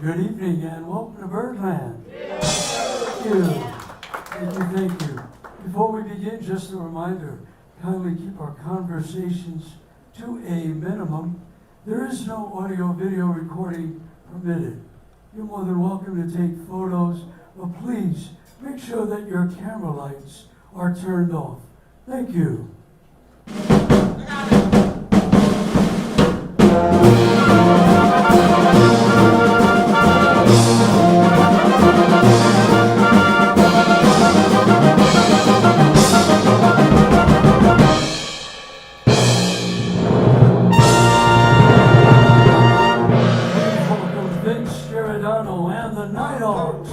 Good evening and welcome to Birdland. Thank you. Thank you. Before we begin, just a reminder, kindly keep our conversations to a minimum. There is no audio-video recording permitted. You're more than welcome to take photos, but please make sure that your camera lights are turned off. Thank you. Giordano and the Nighthawks.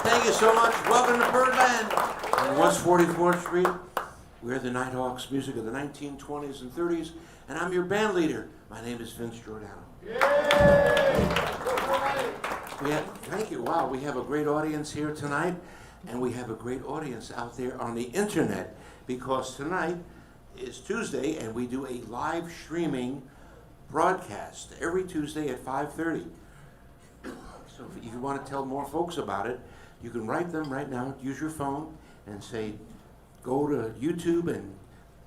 Thank you so much. Welcome to Birdland on West 44th Street. We're the Nighthawks, music of the 1920s and 30s, and I'm your band leader. My name is Vince Giordano. Thank you. Wow, we have a great audience here tonight, and we have a great audience out there on the internet, because tonight is Tuesday, and we do a live streaming broadcast every Tuesday at 5:30. So if you want to tell more folks about it, you can write them right now. Use your phone and say, go to YouTube and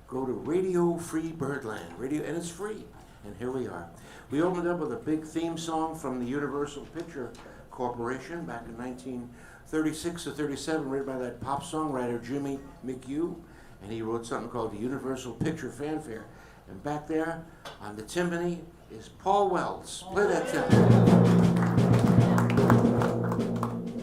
go to Radio Free Birdland. And it's free. And here we are. We opened up with a big theme song from the Universal Picture Corporation back in 1936 to 37, written by that pop songwriter Jimmy McHugh. And he wrote something called the Universal Picture Fanfare. And back there on the timpani is Paul Wells. Play that timpani.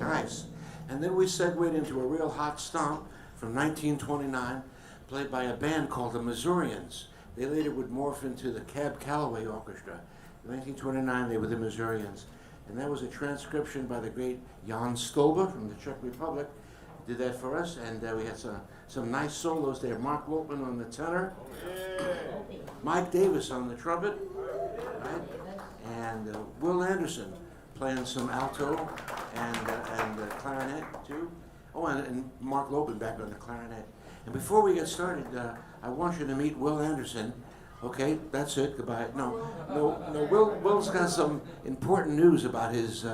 Nice. And then we segued into a real hot stomp from 1929, played by a band called the Missourians. They later would morph into the Cab Calloway Orchestra. In 1929, they were the Missourians. And that was a transcription by the great Jan Stober from the Czech Republic. Did that for us, and we had some nice solos there. Mark Woltman on the tenor, Mike Davis on the trumpet, right? And Will Anderson playing some alto and clarinet too. Oh, and Mark Lobin back on the clarinet. And before we get started, I want you to meet Will Anderson. Okay, that's it. Goodbye. No. Will's got some important news about his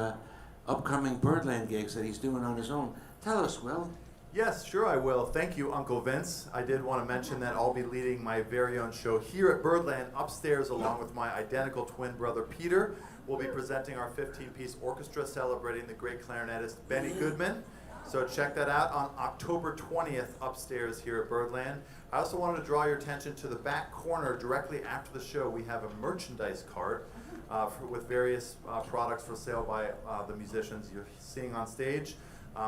upcoming Birdland gigs that he's doing on his own. Tell us, Will. Yes, sure I will. Thank you, Uncle Vince. I did want to mention that I'll be leading my very own show here at Birdland upstairs along with my identical twin brother Peter. We'll be presenting our 15-piece orchestra celebrating the great clarinetist Benny Goodman. So check that out on October 20th upstairs here at Birdland. I also wanted to draw your attention to the back corner directly after the show. We have a merchandise cart with various products for sale by the musicians you're seeing on stage.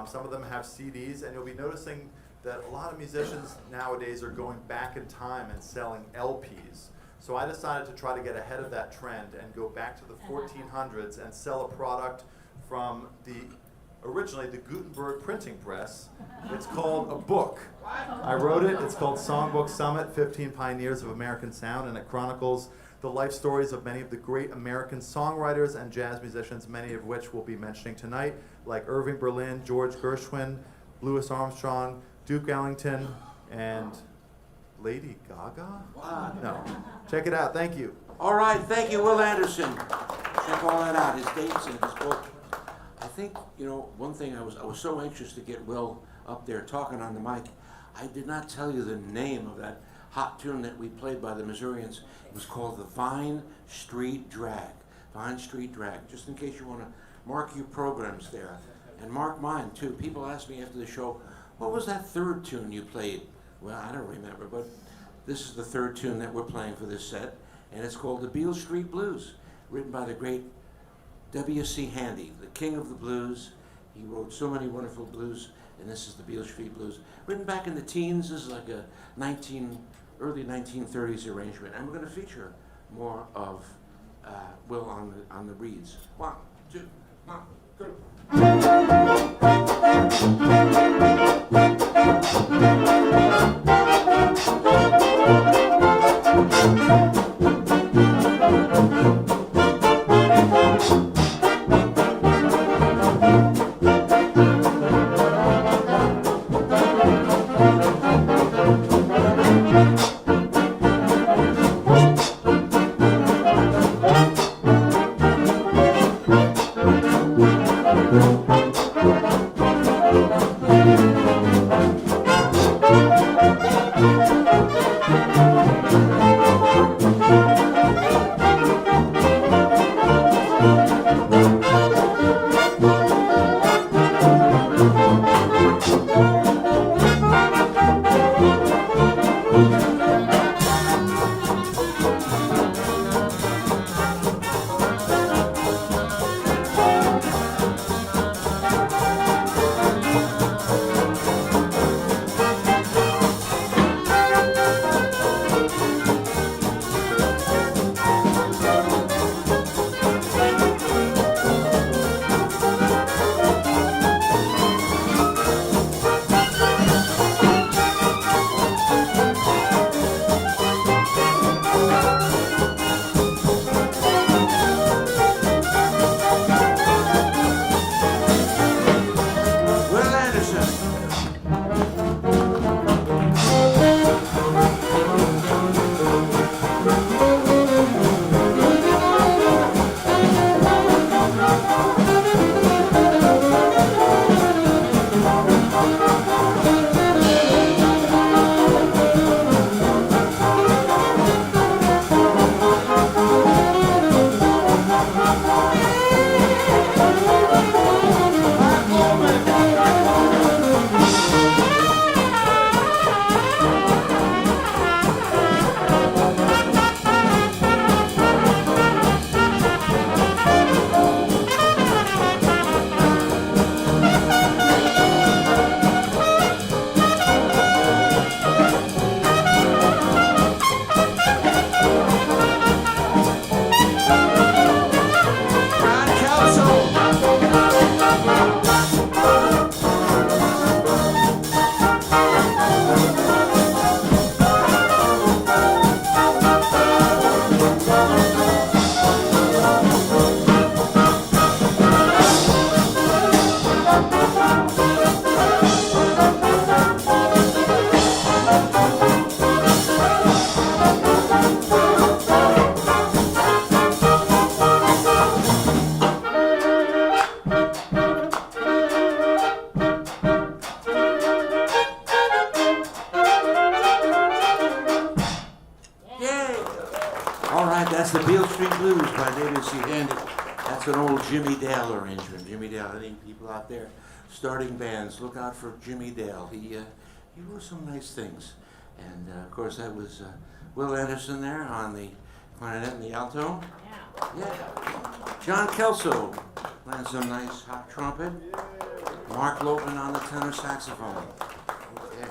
Some of them have CDs, and you'll be noticing that a lot of musicians nowadays are going back in time and selling LPs. So I decided to try to get ahead of that trend and go back to the 1400s and sell a product from originally the Gutenberg printing press. It's called a book. I wrote it. It's called Songbook Summit, 15 Pioneers of American Sound, and it chronicles the life stories of many of the great American songwriters and jazz musicians, many of which we'll be mentioning tonight, like Irving Berlin, George Gershwin, Louis Armstrong, Duke Ellington, and Lady Gaga? Wow. No. Check it out. Thank you. All right, thank you, Will Anderson. Check all that out, his dates and his book. I think, one thing, I was so anxious to get Will up there talking on the mic. I did not tell you the name of that hot tune that we played by the Missourians. It was called the Vine Street Drag. Vine Street Drag, just in case you want to mark your programs there. And mark mine, too. People ask me after the show, what was that third tune you played? Well, I don't remember, but this is the third tune that we're playing for this set, and it's called the Beale Street Blues, written by the great W.C. Handy, the king of the blues. He wrote so many wonderful blues, and this is the Beale Street Blues. Written back in the teens, this is like a early 1930s arrangement, and we're going to feature more of Will on the reeds. 1, 2, 1, go. the Beale Street Blues by David C. Handy. That's an old Jimmy Dale arrangement. Jimmy Dale, any people out there starting bands, look out for Jimmy Dale. He wrote some nice things. And of course that was Will Anderson there on the clarinet and the alto. Yeah. John Kelso playing some nice hot trumpet. Mark Lopen on the tenor saxophone. Okay,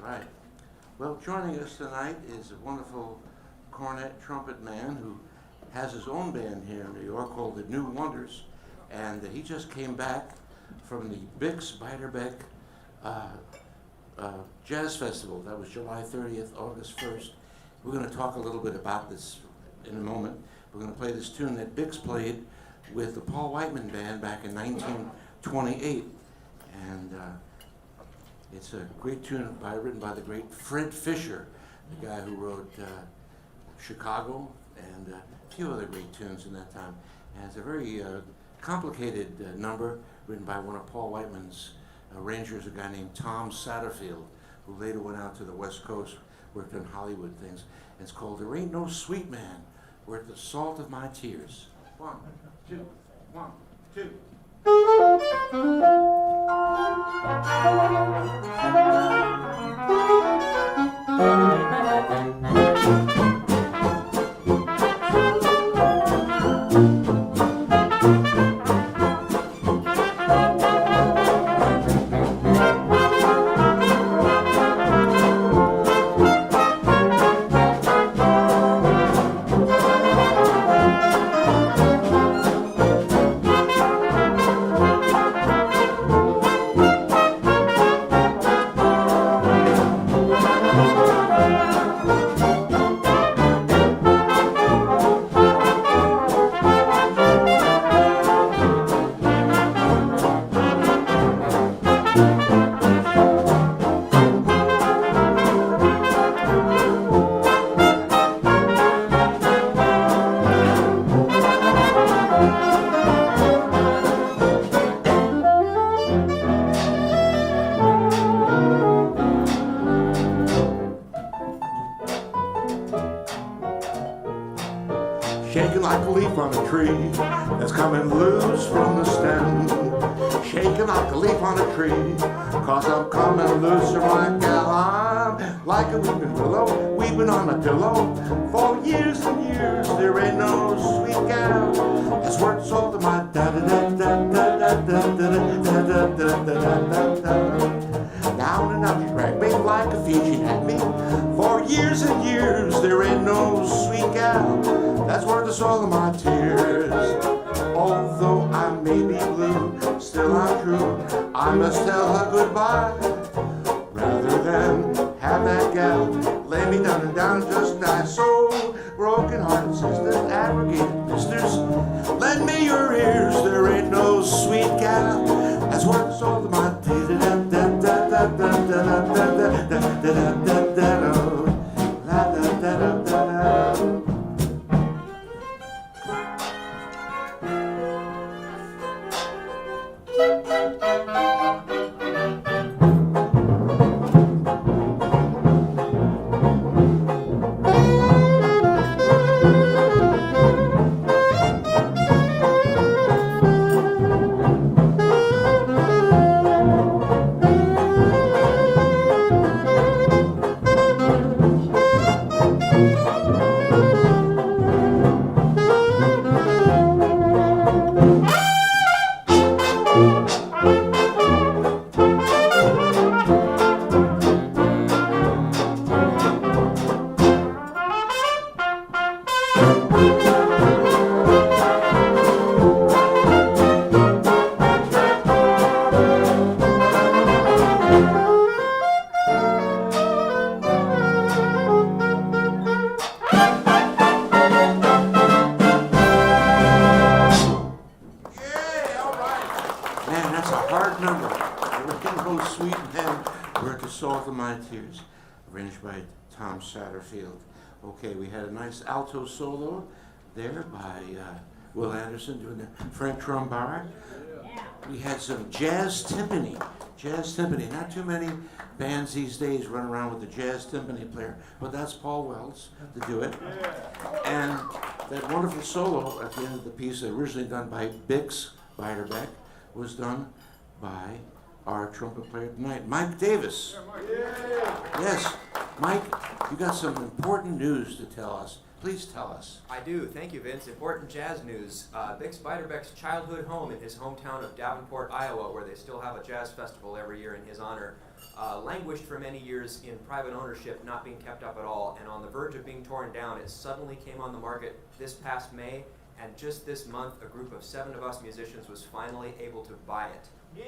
right. Well, joining us tonight is a wonderful cornet trumpet man who has his own band here in New York called the New Wonders, and he just came back from the Bix Beiderbecke Jazz Festival. That was July 30th, August 1st. We're going to talk a little bit about this in a moment. We're going to play this tune that Bix played with the Paul Whiteman Band back in 1928, and it's a great tune written by the great Fred Fisher, the guy who wrote Chicago and a few other great tunes in that time. And it's a very complicated number written by one of Paul Whiteman's arrangers, a guy named Tom Satterfield, who later went out to the West Coast, worked on Hollywood things. And it's called There Ain't No Sweet Man Worth the Salt of My Tears. 1, 2, 1, 2. Shaking like a leaf on a tree that's coming loose from the stem. Shaking like a leaf on a tree, cause I'm coming loose from my gal. I'm like a weeping willow, weeping on my pillow. For years and years, there ain't no sweet gal that's worth salt of my da da da da da da da da da da da da. Down and out you drag me like a Fiji at me. For years and years, there ain't no sweet gal that's worth the salt of my tears. Although I may be blue, still I'm true. I must tell her goodbye, rather than have that gal lay me down and down and just die. So broken-hearted sisters, abrogated misters, lend me your ears. There ain't no sweet gal that's worth the salt of my tears. Arranged by Tom Satterfield. Okay, we had a nice alto solo there by Will Anderson doing the Frank Trombard. We had some jazz Jazz timpani. Not too many bands these days run around with a jazz timpani player, but that's Paul Wells to do it. And that wonderful solo at the end of the piece, originally done by Bix Beiderbecke, was done by our trumpet player tonight, Mike Davis. Yes, Mike, you got some important news to tell us. Please tell us. I do. Thank you, Vince. Important jazz news. Bix Beiderbecke's childhood home in his hometown of Davenport, Iowa, where they still have a jazz festival every year in his honor, languished for many years in private ownership, not being kept up at all, and on the verge of being torn down. It suddenly came on the market this past May, and just this month, a group of 7 of us musicians was finally able to buy it. Yay!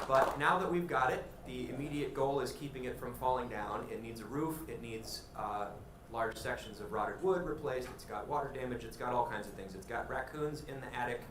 But now that we've got it, the immediate goal is keeping it from falling down. It needs a roof, it needs large sections of rotted wood replaced, it's got water damage, it's got all kinds of things. It's got raccoons in the attic,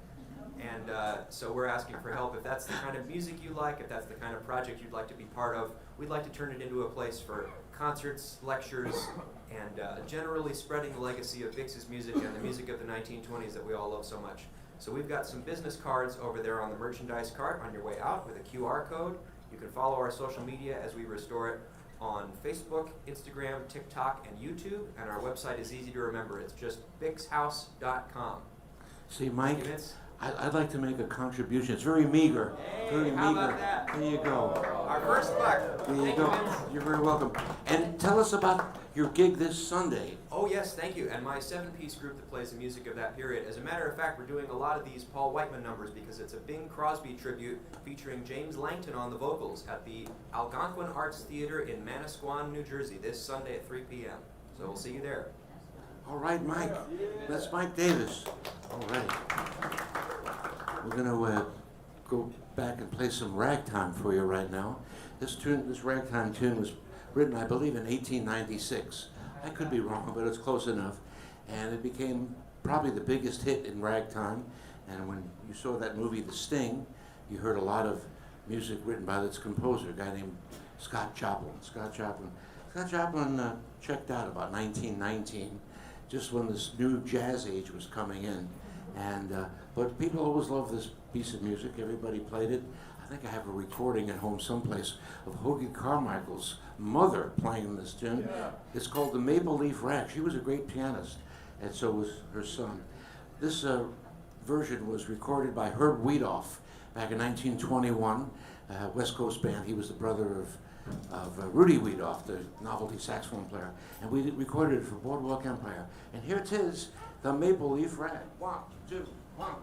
and so we're asking for help. If that's the kind of music you like, if that's the kind of project you'd like to be part of, we'd like to turn it into a place for concerts, lectures, and generally spreading the legacy of Bix's music and the music of the 1920s that we all love so much. So we've got some business cards over there on the merchandise cart on your way out with a QR code. You can follow our social media as we restore it on Facebook, Instagram, TikTok, and YouTube. And our website is easy to remember. It's just bixhouse.com. See, Mike, Thank you, Vince. I'd like to make a contribution. It's very meager. Very how meager. about that? There you go. Our first buck. There you Thank go. Vince. You're very welcome. And tell us about your gig this Sunday. Oh yes, thank you. And my 7-piece group that plays the music of that period. As a matter of fact, we're doing a lot of these Paul Whiteman numbers because it's a Bing Crosby tribute featuring James Langton on the vocals at the Algonquin Arts Theater in Manasquan, New Jersey, this Sunday at 3 p.m. So we'll see you there. All right, Mike. That's Mike Davis. All right. We're going to go back and play some ragtime for you right now. This ragtime tune was written, I believe, in 1896. I could be wrong, but it's close enough. And it became probably the biggest hit in ragtime. And when you saw that movie, The Sting, you heard a lot of music written by this composer, a guy named Scott Joplin. Scott Joplin checked out about 1919, just when this new jazz age was coming in. And but people always loved this piece of music. Everybody played it. I think I have a recording at home someplace of Hoagie Carmichael's mother playing this tune. Yeah. It's called the Maple Leaf Rag. She was a great pianist, and so was her son. This version was recorded by Herb Wiedoff back in 1921, West Coast band. He was the brother of Rudy Wiedoff, the novelty saxophone player, and we recorded it for Boardwalk Empire. And here it is, the Maple Leaf Rag. 1, 2, 1, 1.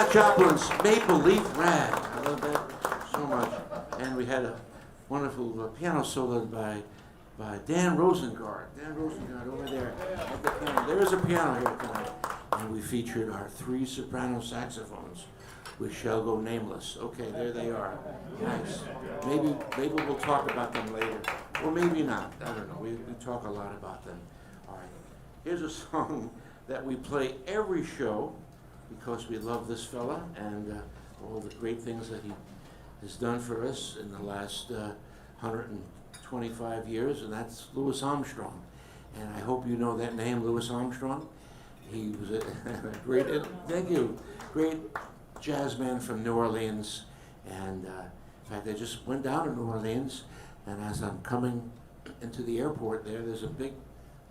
Janis Joplin's Maple Leaf Rag. I love that so much. And we had a wonderful piano solo by Dan Rosengard. Dan Rosengard over there at the piano. There is a piano here tonight. And we featured our 3 soprano saxophones, which shall go nameless. Okay, there they are. Nice. Maybe we'll talk about them later. Or maybe not. I don't know. We talk a lot about them. All right. Here's a song that we play every show because we love this fella and all the great things that he has done for us in the last 125 years, and that's Louis Armstrong. And I hope you know that name, Louis Armstrong. He was a great jazz man from New Orleans. And in fact, I just went down to New Orleans, and as I'm coming into the airport there's a big,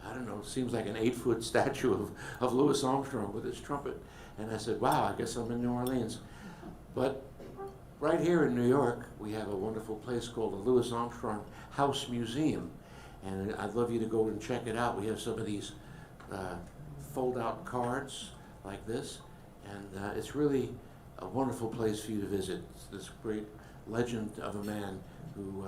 I don't know, it seems like an 8-foot statue of Louis Armstrong with his trumpet. And I said, wow, I guess I'm in New Orleans. But right here in New York, we have a wonderful place called the Louis Armstrong House Museum. And I'd love you to go and check it out. We have some of these fold-out cards like this. And it's really a wonderful place for you to visit. It's this great legend of a man who,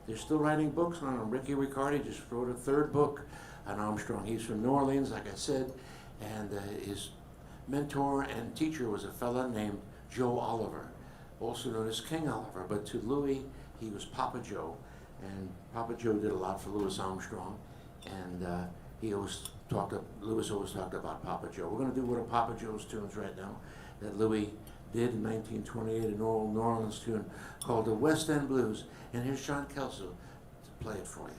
they're still writing books on him. Ricky Riccardi just wrote a 3rd book on Armstrong. He's from New Orleans, like I said, and his mentor and teacher was a fella named Joe Oliver, also known as King Oliver, but to Louis, he was Papa Joe, and Papa Joe did a lot for Louis Armstrong, and Louis always talked about Papa Joe. We're going to do one of Papa Joe's tunes right now that Louis did in 1928, an old New Orleans tune called the West End Blues, and here's Sean Kelso to play it for you.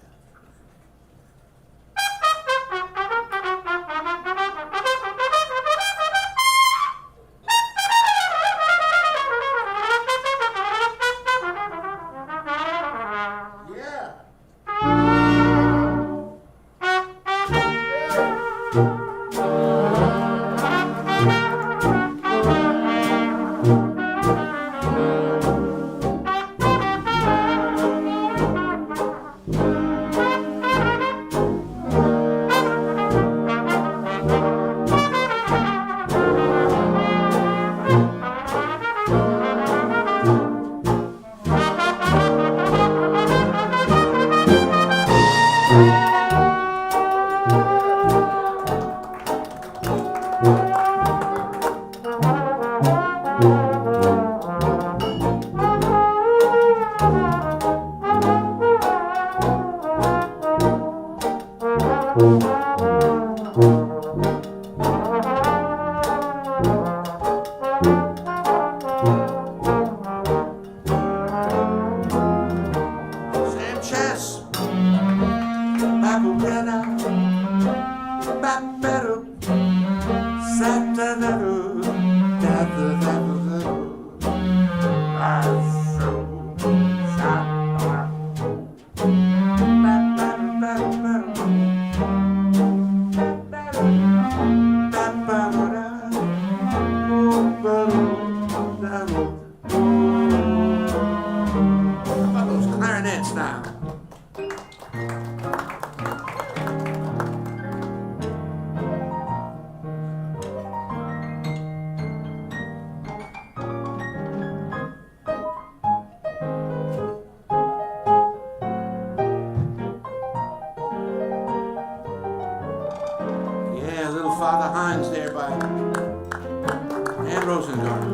Father Hines there by Dan Rosengard.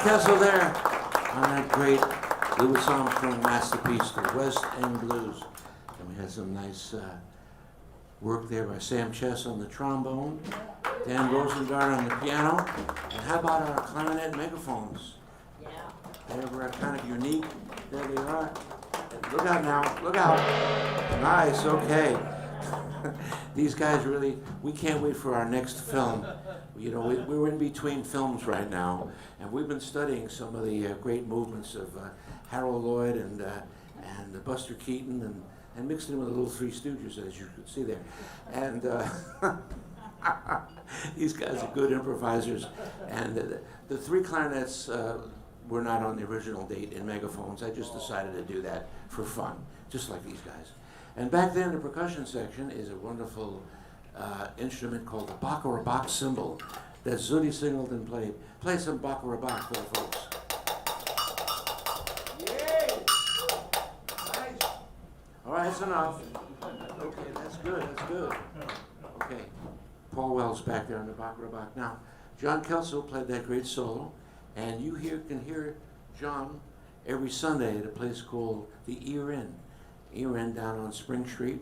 Kessel there on that great Louis Armstrong masterpiece, the West End Blues. And we had some nice work there by Sam Chess on the trombone, Dan Rosengard on the piano, and how about our clarinet megaphones? Yeah. They were kind of unique. There they are. Look out now, look out. Nice, okay. These guys really, we can't wait for our next film. You know, we're in between films right now, and we've been studying some of the great movements of Harold Lloyd and Buster Keaton, and mixed in with the little Three Stooges, as you could see there. And these guys are good improvisers. And the three clarinets were not on the original date in megaphones. I just decided to do that for fun, just like these guys. And back then, the percussion section is a wonderful instrument called the Baccarat cymbal that Zooty Singleton played. Play some Baccarat for the folks. Yay! Nice. All right, that's enough. Okay, that's good, that's good. Okay, Paul Wells back there on the Baccarat. Now, John Kelso played that great solo, and you can hear John every Sunday at a place called the Ear Inn. Ear Inn down on Spring Street,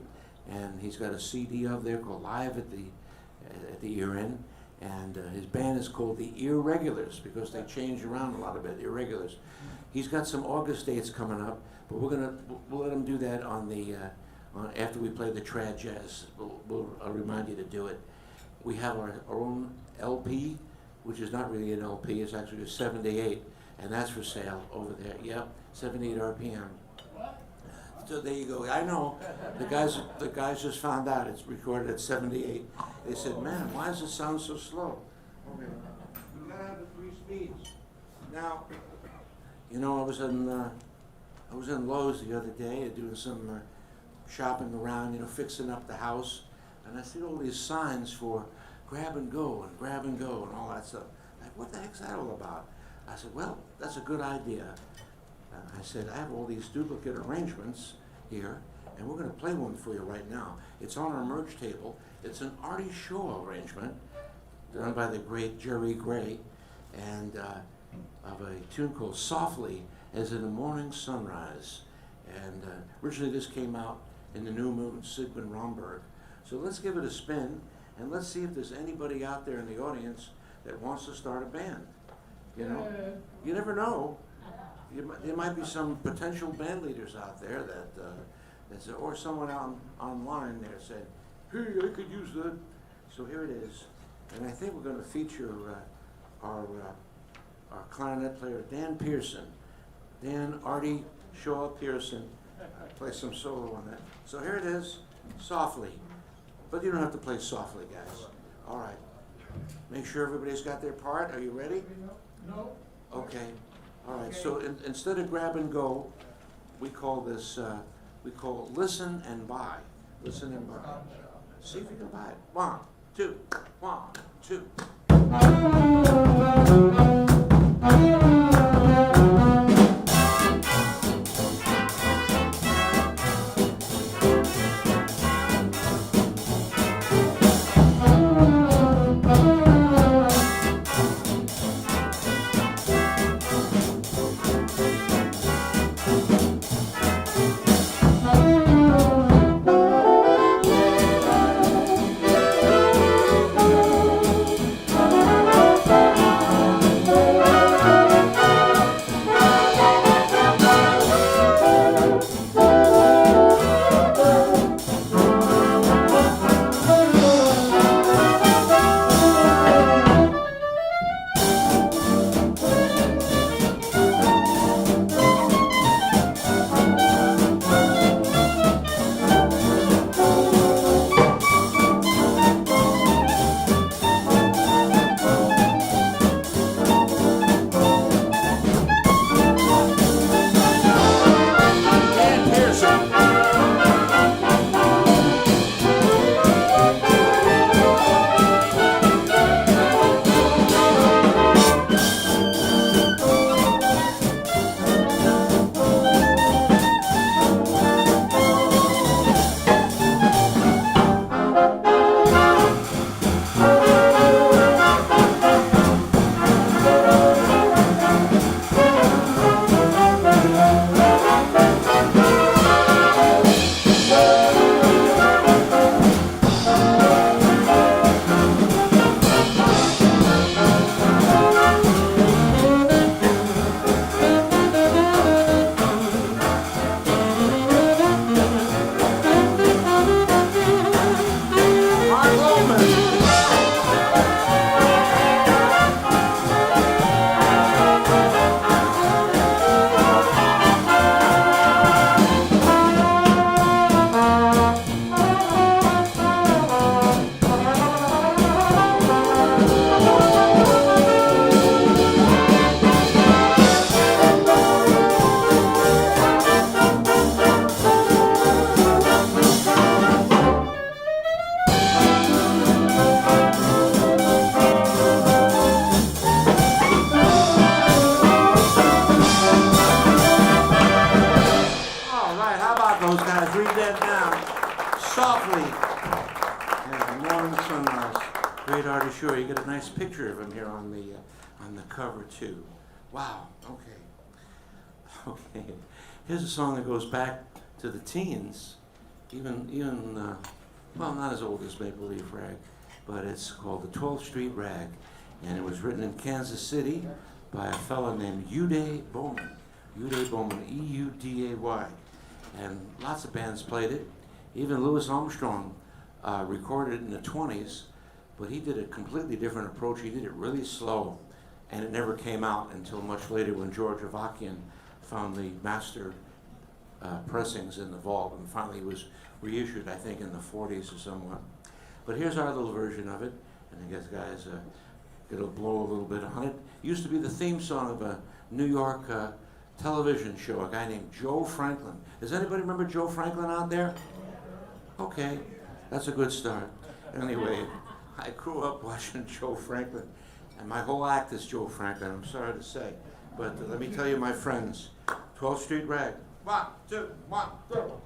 and he's got a CD up there called Live at the Ear Inn, and his band is called the Irregulars because they change around a lot a bit. Irregulars. He's got some August dates coming up, but we'll let him do that on the after we play the trad jazz. I'll remind you to do it. We have our own LP, which is not really an LP. It's actually a 78, and that's for sale over there. Yep, 78 RPM. So there you go. I know the guys just found out it's recorded at 78. They said, "Man, why does it sound so slow?" Okay. We gotta have the 3 speeds. Now, you know, I was in Lowe's the other day doing some shopping around, you know, fixing up the house, and I see all these signs for grab and go and all that stuff. Like, what the heck's that all about? I said, well, that's a good idea. I said, I have all these duplicate arrangements here, and we're going to play one for you right now. It's on our merge table. It's an Artie Shaw arrangement done by the great Jerry Gray, and of a tune called Softly as in the Morning Sunrise. And originally this came out in the New Moon, Sigmund Romberg. So let's give it a spin, and let's see if there's anybody out there in the audience that wants to start a band. You know, you never know. There might be some potential band leaders out there that or someone online there said, "Hey, I could use that." So here it is, and I think we're going to feature our clarinet player Dan Pearson, Dan Artie Shaw Pearson, play some solo on that. So here it is, Softly, but you don't have to play softly, guys. All right, make sure everybody's got their part. Are you ready? No. Okay. All right, so instead of grab and go, we call this, listen and buy. Listen and buy. See if you can buy it. 1, 2, 1, 2. Morning Sunrise. Great artist, sure. You get a nice picture of him here on the cover too. Wow. Okay. Okay. Here's a song that goes back to the teens, even well, not as old as Maple Leaf Rag, but it's called the 12th Street Rag, and it was written in Kansas City by a fellow named Uday Bowman. Uday Bowman, E-U-D-A-Y, and lots of bands played it. Even Louis Armstrong recorded it in the 20s, but he did a completely different approach. He did it really slow, and it never came out until much later when George Avakian found the master pressings in the vault, and finally was reissued, I think, in the 40s or somewhat. But here's our little version of it, and I guess guys, it'll blow a little bit on it. It used to be the theme song of a New York television show, a guy named Joe Franklin. Does anybody remember Joe Franklin out there? Okay, that's a good start. Anyway, I grew up watching Joe Franklin, and my whole act is Joe Franklin, I'm sorry to say. But let me tell you, my friends, 12th Street Rag. 1, 2, 1, go.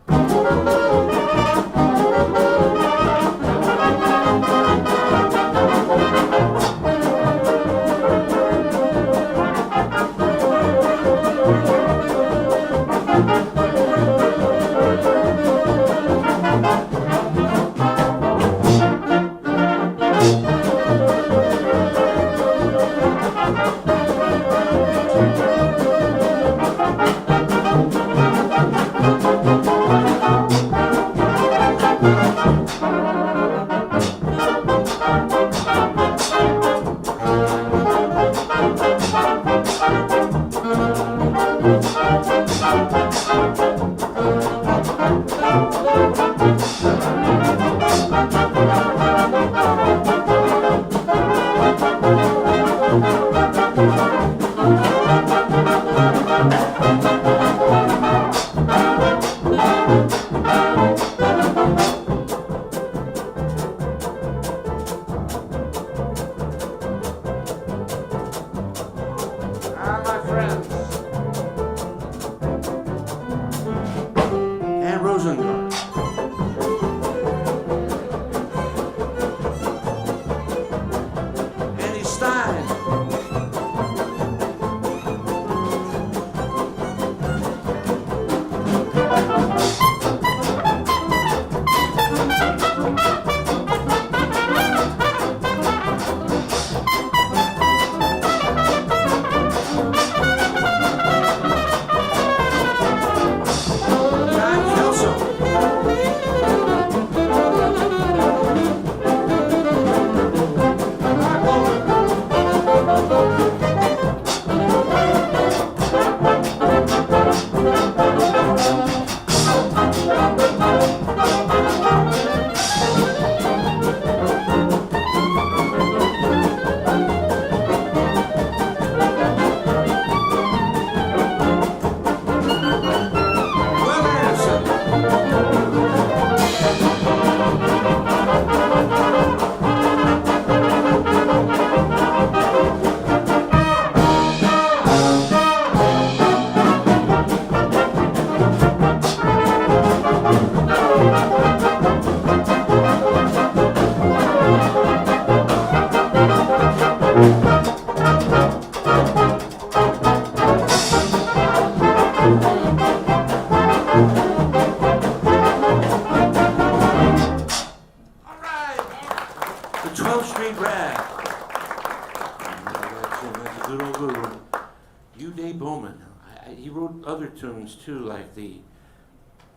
Tunes too, like the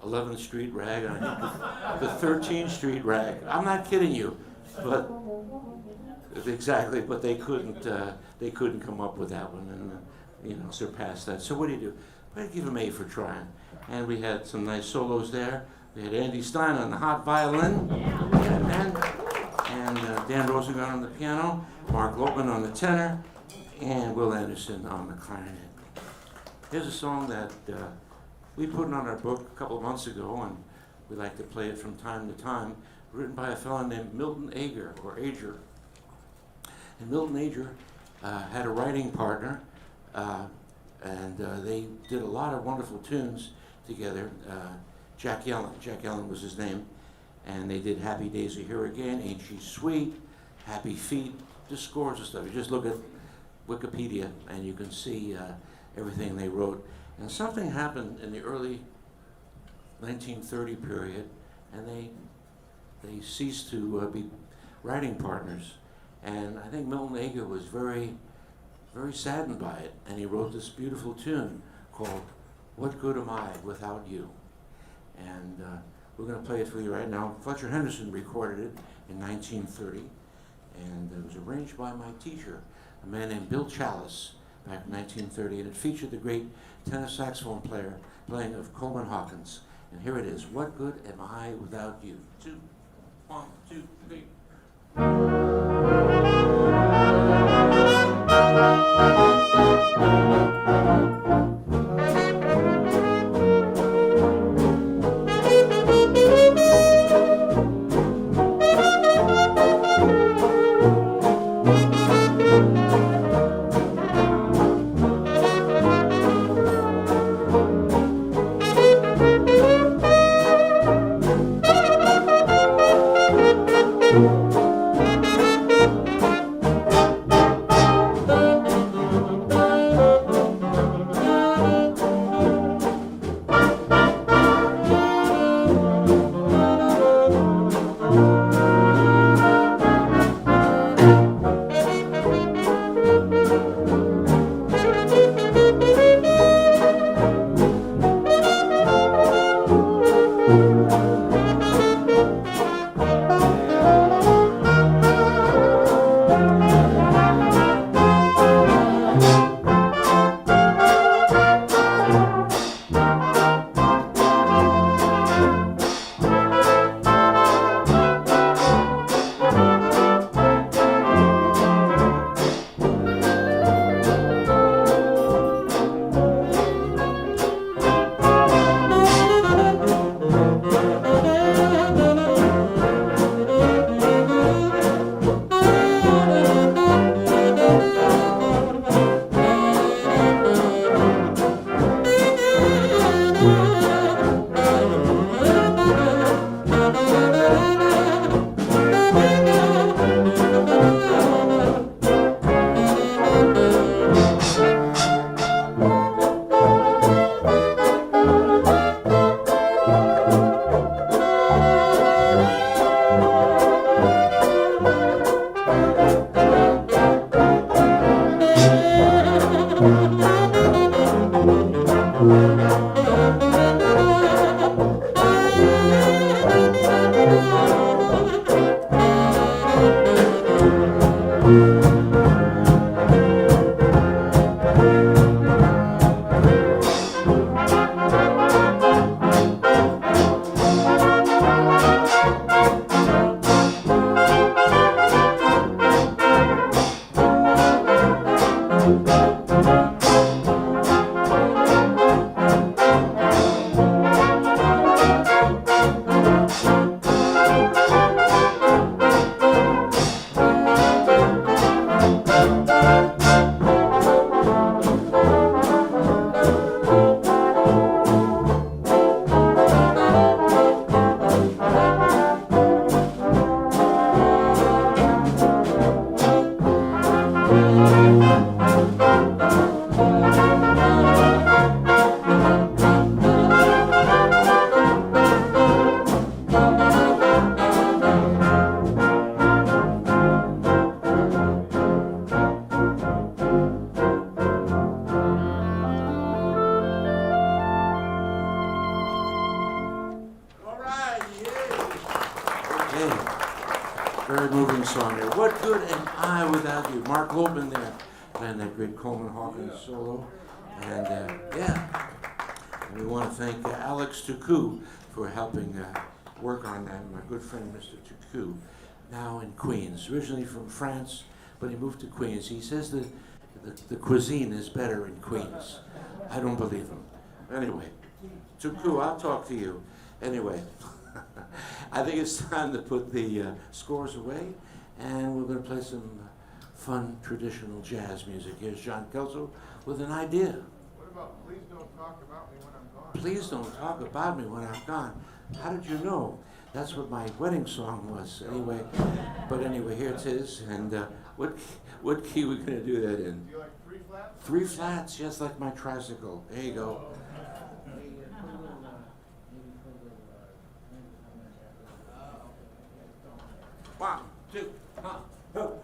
11th Street Rag, and I think the 13th Street Rag. I'm not kidding you, but exactly. But they couldn't come up with that one and surpass that. So what do? I'd give him A for trying. And we had some nice solos there. We had Andy Stein on the hot violin, and Dan Rosengart on the piano, Mark Lopman on the tenor, and Will Anderson on the clarinet. Here's a song that we put on our book a couple of months ago, and we like to play it from time to time, written by a fellow named Milton Ager, or Ager. And Milton Ager had a writing partner, and they did a lot of wonderful tunes together. Jack Yellen was his name. And they did Happy Days Are Here Again, Ain't She Sweet, Happy Feet, just scores of stuff. You just look at Wikipedia and you can see everything they wrote. And something happened in the early 1930 period, and they ceased to be writing partners. And I think Milton Ager was very, very saddened by it, and he wrote this beautiful tune called What Good Am I Without You? And we're going to play it for you right now. Fletcher Henderson recorded it in 1930, and it was arranged by my teacher, a man named Bill Chalice, back in 1930, and it featured the great tenor saxophone player playing of Coleman Hawkins. And here it is, What Good Am I Without You? 2, 1, 2, 3. Very moving song there. What good am I without you? Mark Lopman there playing that great Coleman Hawkins solo. And yeah, and we want to thank Alex Tuku for helping work on that. My good friend Mr. Tuku, now in Queens, originally from France, but he moved to Queens. He says that the cuisine is better in Queens. I don't believe him. Anyway, Tuku, I'll talk to you. Anyway. I think it's time to put the scores away, and we're going to play some fun traditional jazz music. Here's John Kelso with an idea. What about Please Don't Talk About Me When I'm Gone? Please don't talk about me when I'm gone. How did you know? That's what my wedding song was. Anyway, but anyway, here it is. And what key we gonna do that in? You like 3 flats? 3 flats, just like my tricycle. There you go. One, two, go.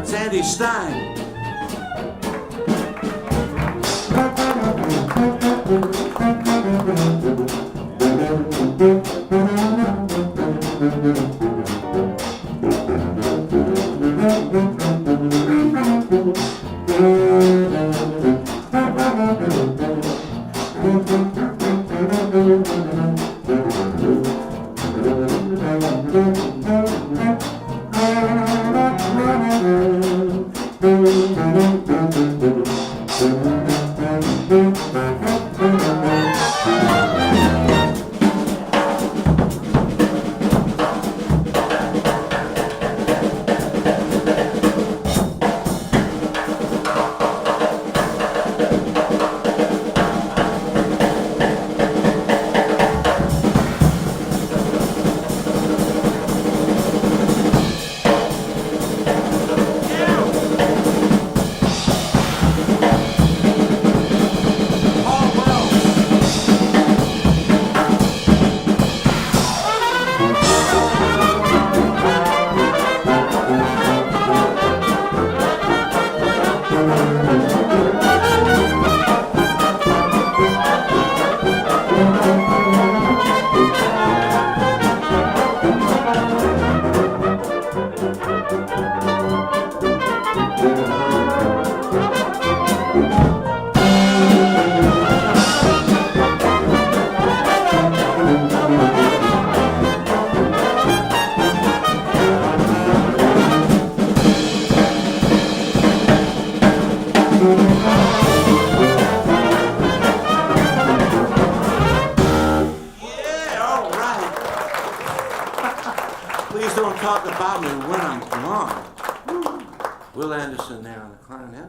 Sandy Stein. talk about me when I'm gone. Will Anderson there on the clarinet.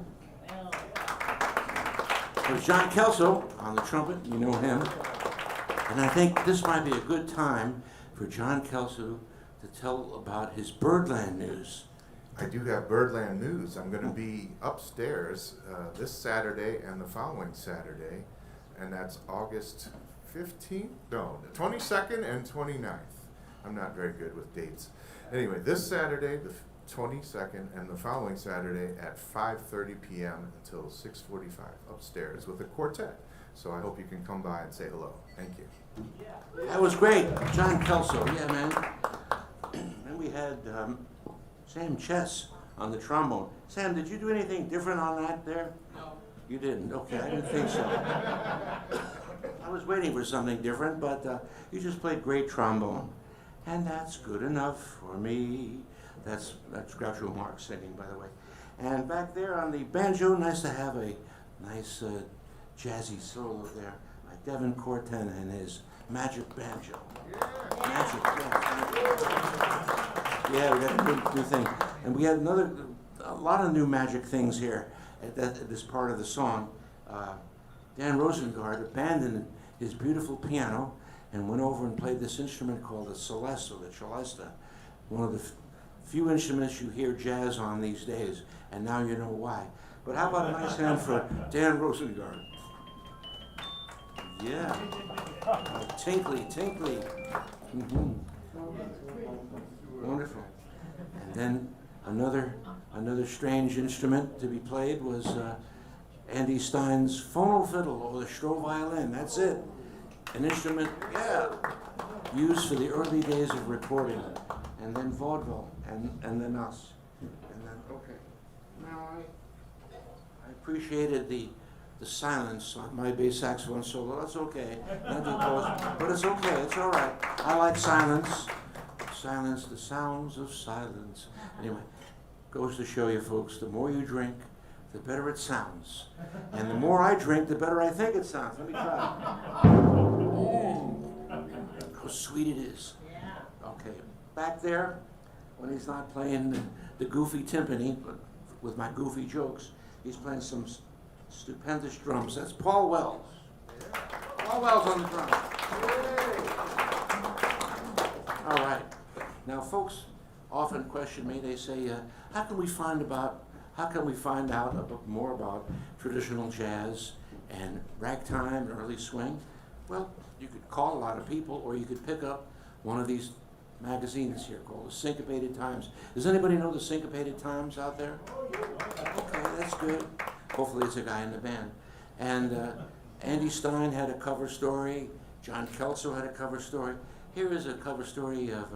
There's John Kelso on the trumpet, you know him. And I think this might be a good time for John Kelso to tell about his Birdland news. I do have Birdland news. I'm going to be upstairs this Saturday and the following Saturday, and that's August 15th? No, the 22nd and 29th. I'm not very good with dates. Anyway, this Saturday, the 22nd, and the following Saturday at 5:30 p.m. until 6:45 upstairs with a quartet. So I hope you can come by and say hello. Thank you. That was great. John Kelso, yeah, man. And we had Sam Chess on the trombone. Sam, did you do anything different on that there? No. You didn't? Okay, I didn't think so. I was waiting for something different, but you just played great trombone. And that's good enough for me. That's Groucho Marx singing, by the way. And back there on the banjo, nice to have a nice jazzy solo there by Devin Corten and his magic banjo. Magic, yeah, we got a new thing. And we had a lot of new magic things here at this part of the song. Dan Rosengard abandoned his beautiful piano and went over and played this instrument called the celesta, the celesta, one of the few instruments you hear jazz on these days, and now you know why. But how about a nice hand for Dan Rosengard? Yeah. Tinkly, tinkly. Mm-hmm. Wonderful. And then another strange instrument to be played was Andy Stein's phono fiddle or the Stroh violin. That's it. An instrument, yeah, used for the early days of recording, and then vaudeville, and then us, and then okay. Now I appreciated the silence on my bass saxophone solo. That's okay, not too close, but it's okay. It's all right. I like silence. Silence, the sounds of silence. Anyway, goes to show you folks, the more you drink, the better it sounds. And the more I drink, the better I think it sounds. Let me try. How sweet it is. Okay, back there, when he's not playing the goofy timpani, but with my goofy jokes, he's playing some stupendous drums. That's Paul Wells. Paul Wells on the drums. All right. Now, folks often question me. They say, "How can we find out more about traditional jazz and ragtime and early swing?" Well, you could call a lot of people, or you could pick up one of these magazines here called the Syncopated Times. Does anybody know the Syncopated Times out there? Okay, that's good. Hopefully, it's a guy in the band. And Andy Stein had a cover story. John Kelso had a cover story. Here is a cover story of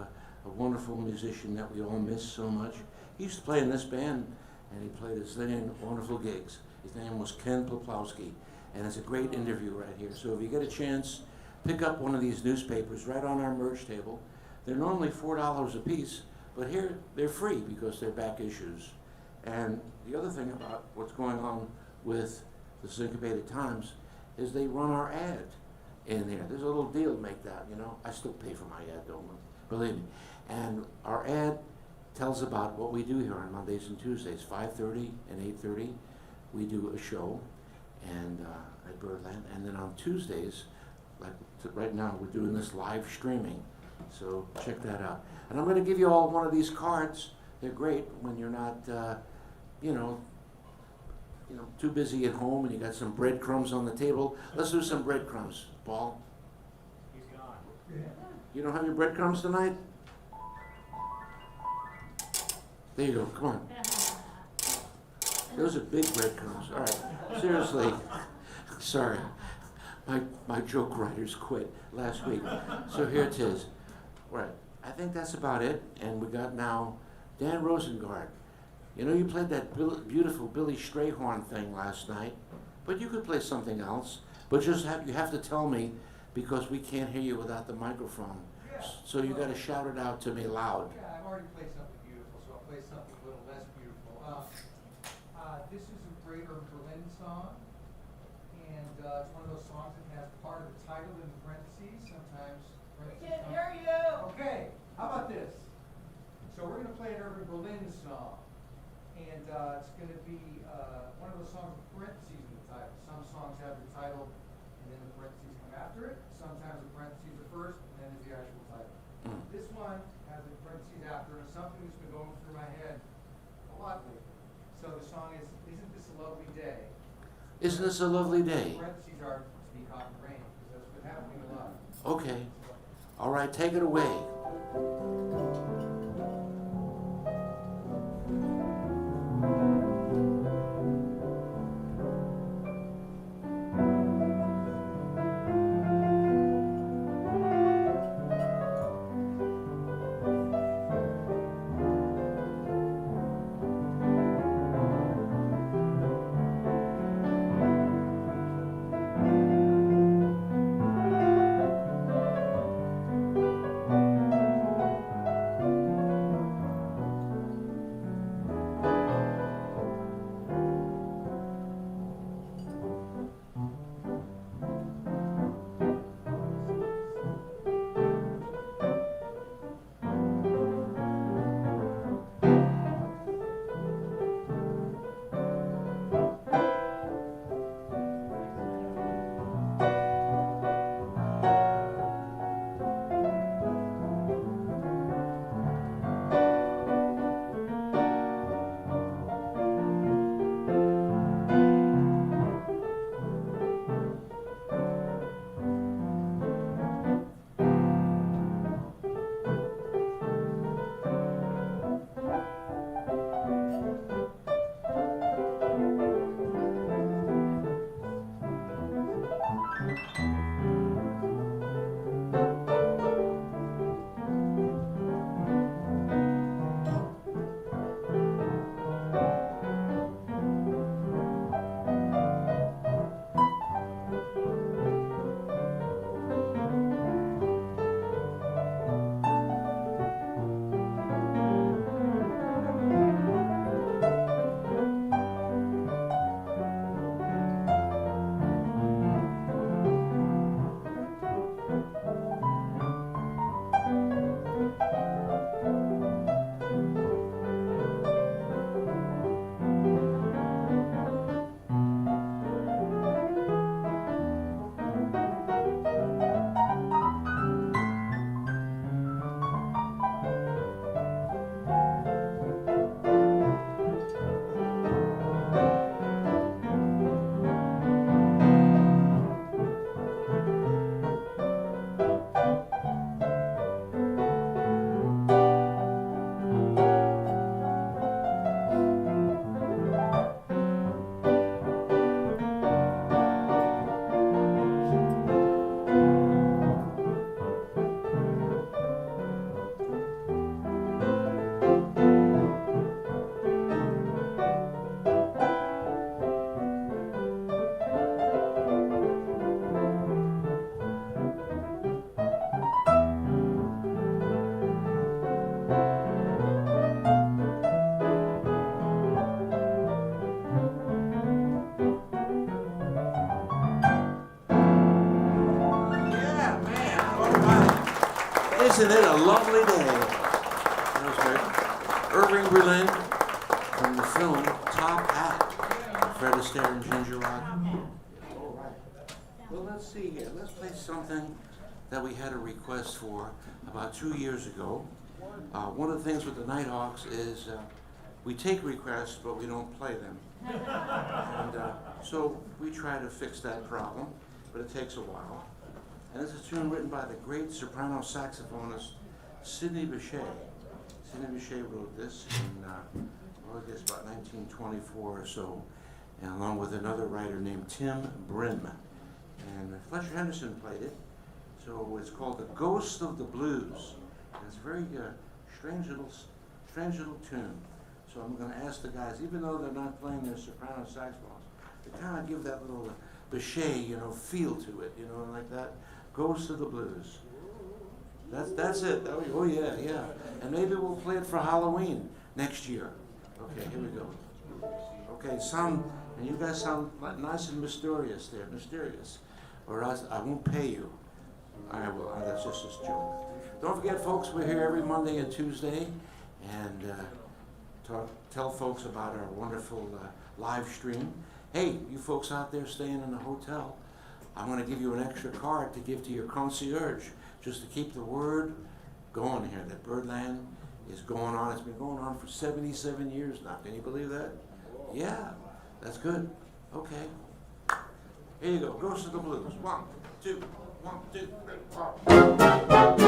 a wonderful musician that we all miss so much. He used to play in this band, and he played a zillion wonderful gigs. His name was Ken Poplowski, and it's a great interview right here. So if you get a chance, pick up one of these newspapers right on our merch table. They're normally $4 a piece, but here they're free because they're back issues. And the other thing about what's going on with the Syncopated Times is they run our ad in there. There's a little deal to make that, you know. I still pay for my ad, don't believe me. And our ad tells about what we do here on Mondays and Tuesdays, 5:30 and 8:30. We do a show and at Birdland, and then on Tuesdays, like right now, we're doing this live streaming. So check that out. And I'm going to give you all one of these cards. They're great when you're not, too busy at home and you got some breadcrumbs on the table. Let's do some breadcrumbs, Paul. He's gone. You don't have your breadcrumbs tonight? There you go, come on. Those are big breadcrumbs. All right, seriously, sorry. My joke writers quit last week. So here it is. Right, I think that's about it. And we got now Dan Rosengard. You know, you played that beautiful Billy Strayhorn thing last night, but you could play something else. But you have to tell me because we can't hear you without the microphone. Yeah. So you got to shout it out to me loud. Yeah, I've already played something beautiful, so I'll play something a little less beautiful. This is a great Irving Berlin song, and it's one of those songs that has part of the title in parentheses. Sometimes. We can't hear you. Okay, how about this? So we're gonna play an Irving Berlin song, and it's gonna be one of those songs with parentheses in the title. Some songs have the title, and then the parentheses come after it. Sometimes the parentheses are first, and then is the actual title. This one has the parentheses after, and something that's been going through my head a lot lately. So the song is, "Isn't This a Lovely Day?" Isn't this a lovely The day? parentheses are to be caught in rain, because that's been happening a lot. Okay. All right, take it away. Isn't it a lovely day? That was great. Irving Berlin from the film Top Hat. Fred Astaire and Ginger Rogers. All right. Well, let's see here. Let's play something that we had a request for about 2 years ago. One of the things with the Nighthawks is we take requests, but we don't play them. And so we try to fix that problem, but it takes a while. And this is a tune written by the great soprano saxophonist Sidney Bechet. Sidney Bechet wrote this in, well, I guess about 1924 or so, and along with another writer named Tim Brim. And Fletcher Henderson played it. So it's called The Ghost of the Blues. And it's a very strange little tune. So I'm going to ask the guys, even though they're not playing their soprano saxophones, to kind of give that little Bechet, feel to it, like that. Ghost of the Blues. That's it. Oh yeah, yeah. And maybe we'll play it for Halloween next year. Okay, here we go. Okay, and you guys sound nice and mysterious there, mysterious. Or else I won't pay you. I will. That's just a joke. Don't forget, folks, we're here every Monday and Tuesday, and tell folks about our wonderful live stream. Hey, you folks out there staying in the hotel, I'm going to give you an extra card to give to your concierge, just to keep the word going here that Birdland is going on. It's been going on for 77 years now. Can you believe that? Yeah, that's good. Okay. Here you go. Ghost of the Blues. 1, 2, 1, 2, 3, 4.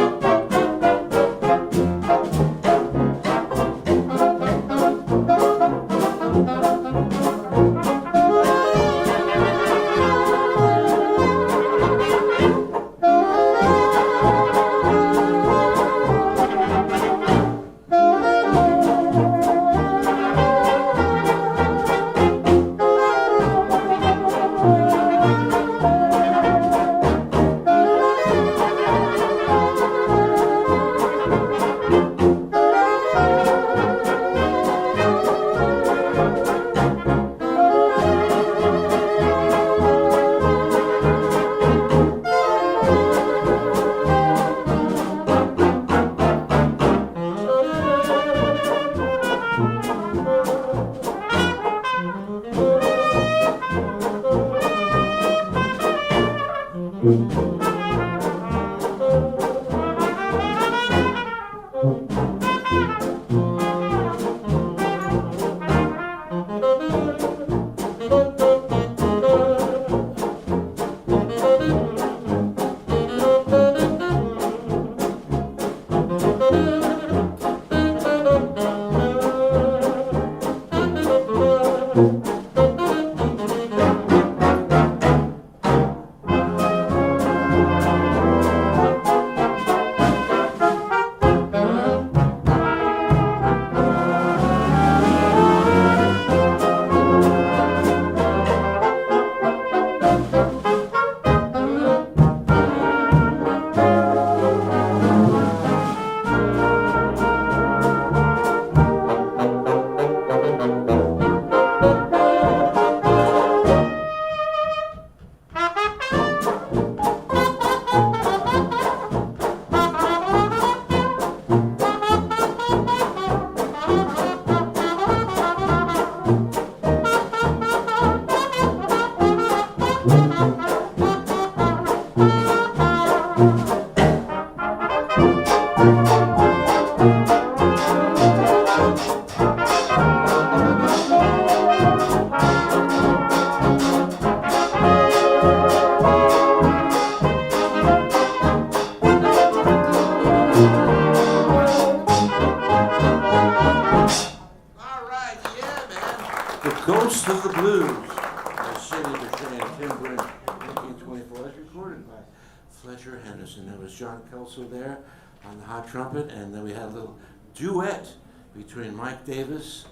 Ghost of the Blues, by Sidney Bechet and Tim Brent, 1924. That's recorded by Fletcher Henderson. There was John Kelso there on the hot trumpet, and then we had a little duet between Mike Davis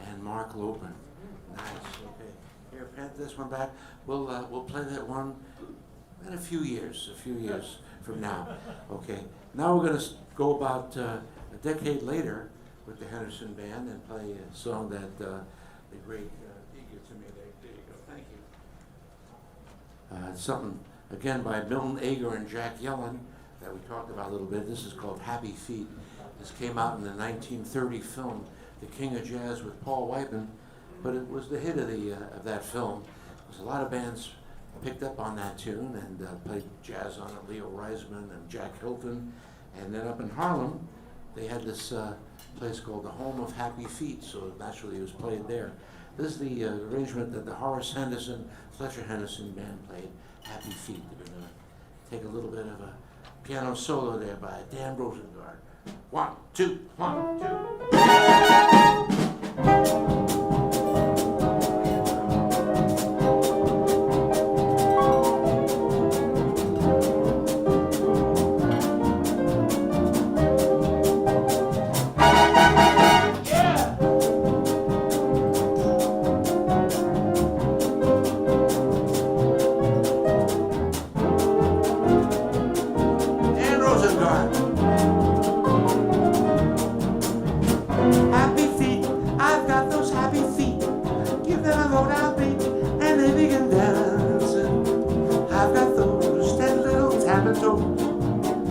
and Mark Lopin. Nice. Okay. Here, pant this one back. We'll play that one in a few years from now. Okay. Now we're going to go about a decade later with the Henderson Band and play a song that the great Eager to me. There you go. Thank you. Something again by Milton Ager and Jack Yellen that we talked about a little bit. This is called Happy Feet. This came out in the 1930 film The King of Jazz with Paul Whiteman, but it was the hit of that film. There's a lot of bands picked up on that tune and played jazz on it. Leo Reisman and Jack Hilton, and then up in Harlem they had this place called the Home of Happy Feet, so naturally it was played there. This is the arrangement that the Horace Henderson, Fletcher Henderson Band played, Happy Feet. We're going to take a little bit of a piano solo there by Dan Rosengard. 1, 2, 1, 2.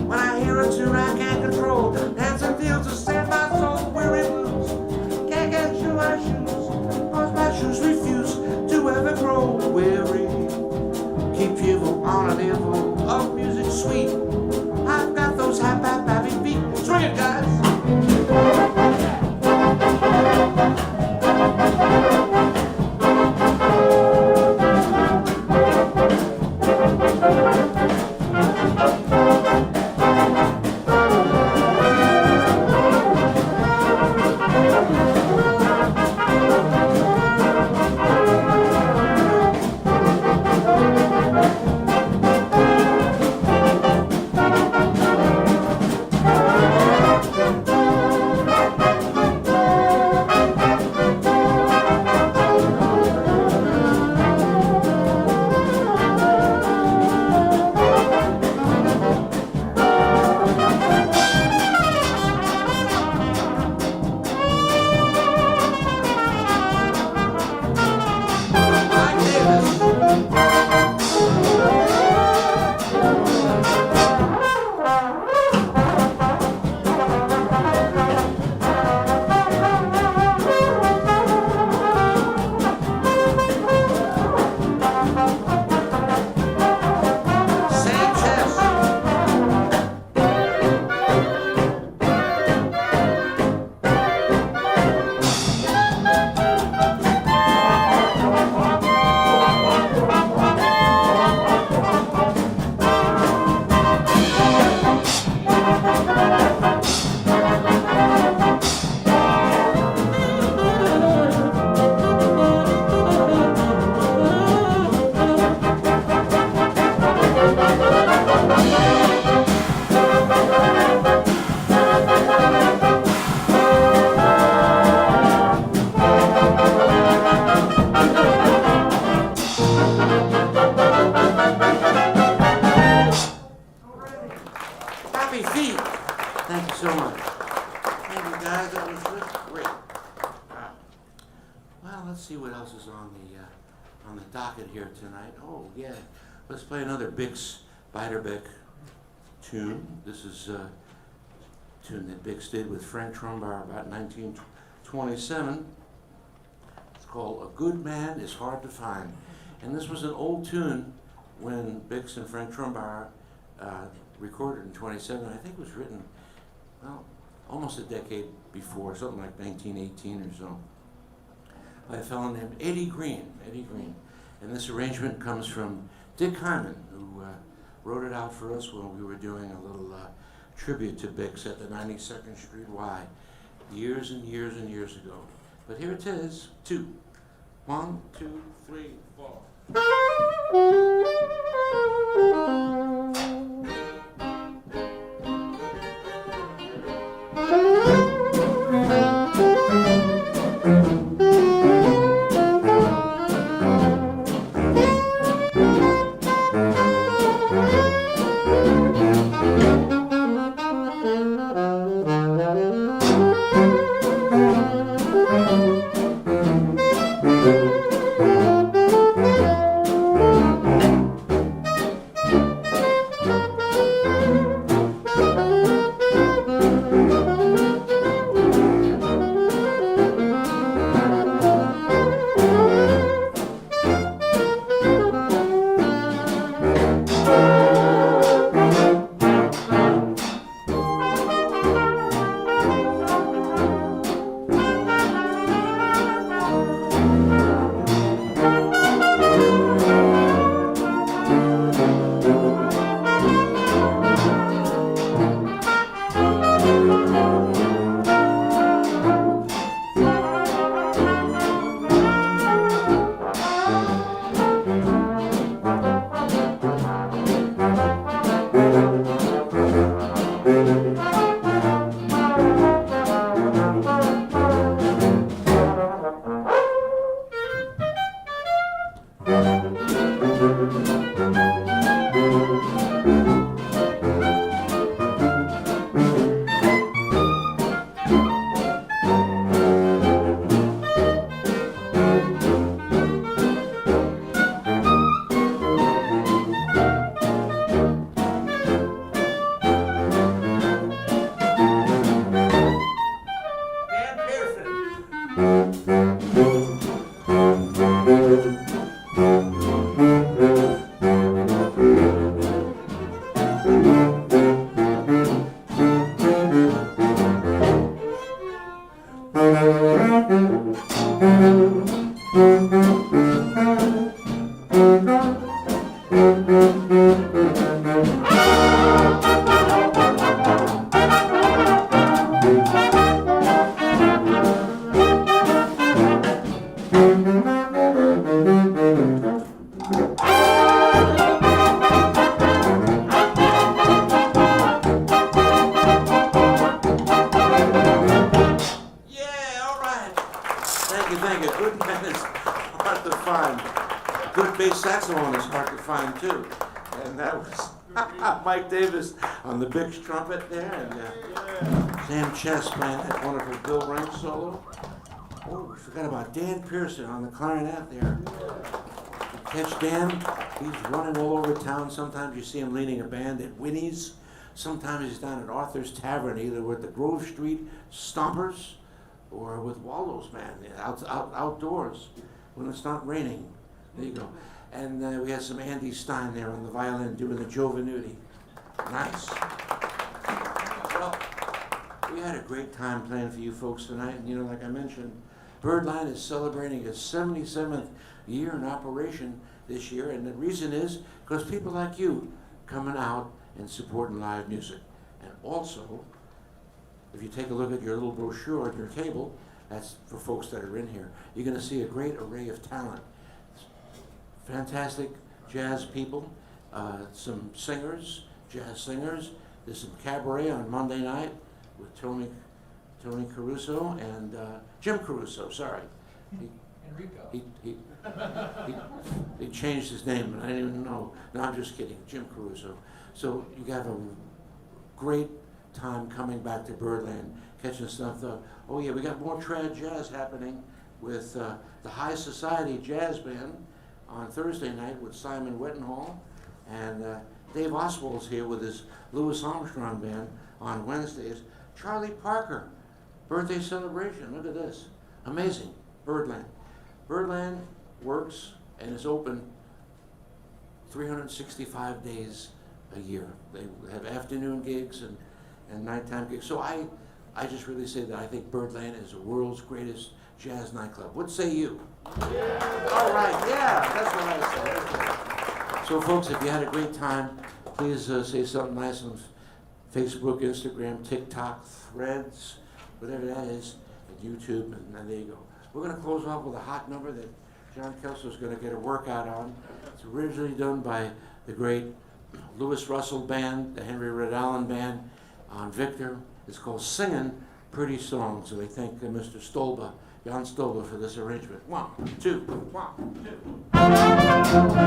When I hear a tune I can't control, dancing feels to set my soul. We're in Happy feet. Thank you so much. Thank you guys. That was really great. Wow. Well, let's see what else is on the docket here tonight. Oh yeah, let's play another Bix Beiderbecke tune. This is a tune that Bix did with Frank Trumbauer about 1927. It's called "A Good Man Is Hard to Find," and this was an old tune when Bix and Frank Trumbauer recorded in 27. I think it was written, well, almost a decade before, something like 1918 or so, by a fellow named Eddie Green. And this arrangement comes from Dick Hyman, who wrote it out for us when we were doing a little tribute to Bix at the 92nd Street Y years and years and years ago. But here it is, 2. 1, 2, 3, 4. Mike Davis on the Bix trumpet there, and Sam Chess playing that wonderful Bill Rank solo. Oh, we forgot about Dan Pearson on the clarinet there. You catch Dan, he's running all over town. Sometimes you see him leading a band at Winnie's. Sometimes he's down at Arthur's Tavern, either with the Grove Street Stompers or with Waldo's Band, outdoors when it's not raining. There you go. And we had some Andy Stein there on the violin doing the Giovanuti. Nice. Well, we had a great time playing for you folks tonight. And you know, like I mentioned, Birdland is celebrating its 77th year in operation this year. And the reason is because people like you coming out and supporting live music. And also, if you take a look at your little brochure on your table, that's for folks that are in here, you're going to see a great array of talent. Fantastic jazz people, some singers, jazz singers. There's some cabaret on Monday night with Tony Caruso and Jim Caruso. Sorry, Enrico. he changed his name, but I didn't even know. No, I'm just kidding. Jim Caruso. So you got a great time coming back to Birdland, catching stuff. Oh yeah, we got more trad jazz happening with the High Society Jazz Band on Thursday night with Simon Wittenhall, and Dave Oswald's here with his Louis Armstrong Band on Wednesdays. Charlie Parker, birthday celebration. Look at this, amazing. Birdland. Birdland works and is open 365 days a year. They have afternoon gigs and nighttime gigs. So I just really say that I think Birdland is the world's greatest jazz nightclub. What say you? Yeah. All right, yeah, that's what I say. So folks, if you had a great time, please say something nice on Facebook, Instagram, TikTok, Threads, whatever that is, and YouTube, and then there you go. We're going to close off with a hot number that John Kelso is going to get a workout on. It's originally done by the great Louis Russell Band, the Henry Red Allen Band on Victor. It's called Singin' Pretty Songs. So they thank Mr. Stolba, Jan Stolba, for this arrangement. 1, 2, 1, 2.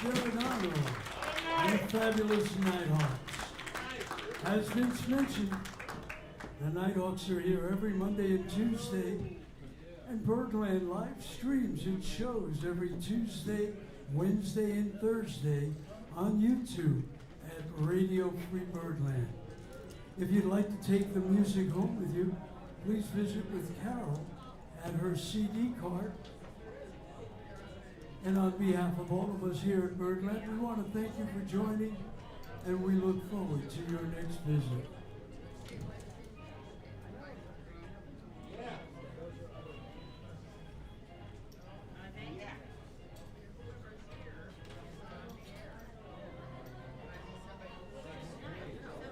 Giordano, the fabulous Nighthawks. As Vince mentioned, the Nighthawks are here every Monday and Tuesday, and Birdland live streams its shows every Tuesday, Wednesday, and Thursday on YouTube at Radio Free Birdland. If you'd like to take the music home with you, please visit with Carol at her CD cart. And on behalf of all of us here at Birdland, we want to thank you for joining, and we look forward to your next visit.